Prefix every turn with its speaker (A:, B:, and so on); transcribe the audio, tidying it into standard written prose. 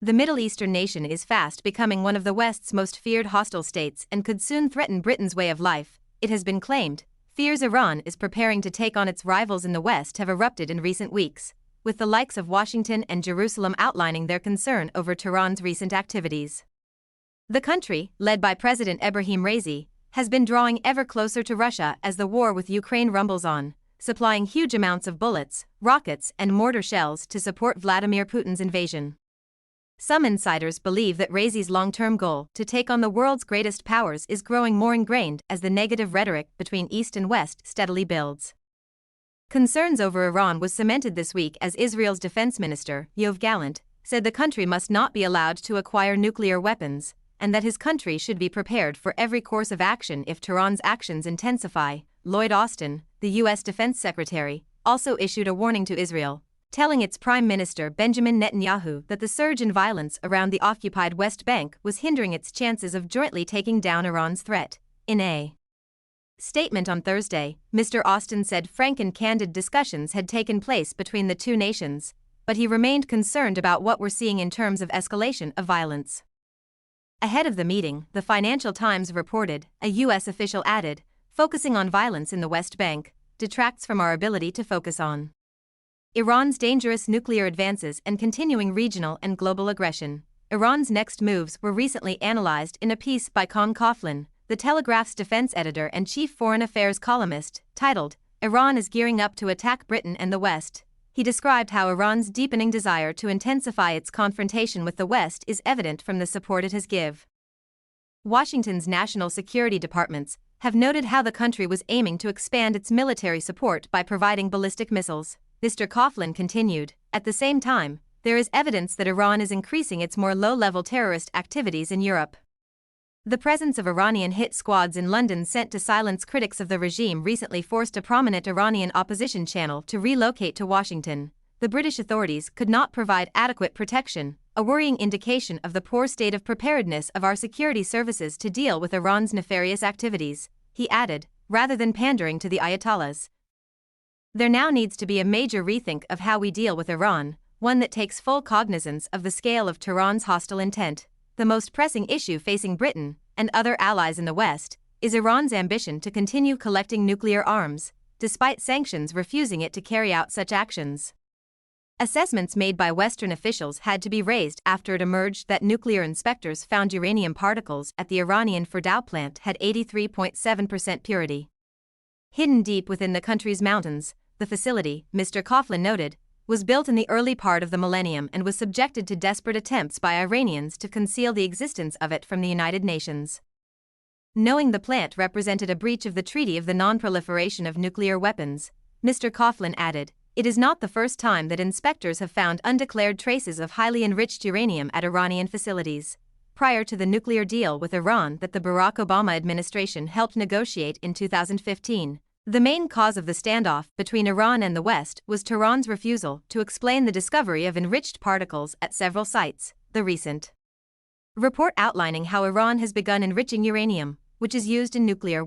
A: The Middle Eastern nation is fast becoming one of the West's most feared hostile states and could soon threaten Britain's way of life, it has been claimed. Fears Iran is preparing to take on its rivals in the West have erupted in recent weeks, with the likes of Washington and Jerusalem outlining their concern over Tehran's recent activities. The country, led by President Ebrahim Raisi, has been drawing ever closer to Russia as the war with Ukraine rumbles on, supplying huge amounts of bullets, rockets, and mortar shells to support Vladimir Putin's invasion. Some insiders believe that Raisi's long-term goal to take on the world's greatest powers is growing more ingrained as the negative rhetoric between East and West steadily builds. Concerns over Iran was cemented this week as Israel's defense minister, Yoav Gallant, said the country must not be allowed to acquire nuclear weapons, and that his country should be prepared for every course of action if Tehran's actions intensify. Lloyd Austin, the U.S. Defense Secretary, also issued a warning to Israel, telling its Prime Minister Benjamin Netanyahu that the surge in violence around the occupied West Bank was hindering its chances of jointly taking down Iran's threat. In a statement on Thursday, Mr. Austin said frank and candid discussions had taken place between the two nations, but he remained concerned about what we're seeing in terms of escalation of violence. Ahead of the meeting, the Financial Times reported, a U.S. official added, focusing on violence in the West Bank detracts from our ability to focus on Iran's dangerous nuclear advances and continuing regional and global aggression. Iran's next moves were recently analyzed in a piece by Thannk, the Telegraph's defense editor and chief foreign affairs columnist, titled, Iran is gearing up to attack Britain and the West. He described how Iran's deepening desire to intensify its confrontation with the West is evident from the support it has given. Washington's national security departments have noted how the country was aiming to expand its military support by providing ballistic missiles. Mr. Coughlin continued, at the same time, there is evidence that Iran is increasing its more low-level terrorist activities in Europe. The presence of Iranian hit squads in London sent to silence critics of the regime recently forced a prominent Iranian opposition channel to relocate to Washington. The British authorities could not provide adequate protection, a worrying indication of the poor state of preparedness of our security services to deal with Iran's nefarious activities, he added, rather than pandering to the Ayatollahs. There now needs to be a major rethink of how we deal with Iran, one that takes full cognizance of the scale of Tehran's hostile intent. The most pressing issue facing Britain, and other allies in the West, is Iran's ambition to continue collecting nuclear arms, despite sanctions refusing it to carry out such actions. Assessments made by Western officials had to be raised after it emerged that nuclear inspectors found uranium particles at the Iranian Fordow plant had 83.7% purity. Hidden deep within the country's mountains, the facility, Mr. Coughlin noted, was built in the early part of the millennium and was subjected to desperate attempts by Iranians to conceal the existence of it from the United Nations. Knowing the plant represented a breach of the Treaty of the Non-Proliferation of Nuclear Weapons, Mr. Coughlin added, it is not the first time that inspectors have found undeclared traces of highly enriched uranium at Iranian facilities. Prior to the nuclear deal with Iran that the Barack Obama administration helped negotiate in 2015, the main cause of the standoff between Iran and the West was Tehran's refusal to explain the discovery of enriched particles at several sites. The recent report outlining how Iran has begun enriching uranium, which is used in nuclear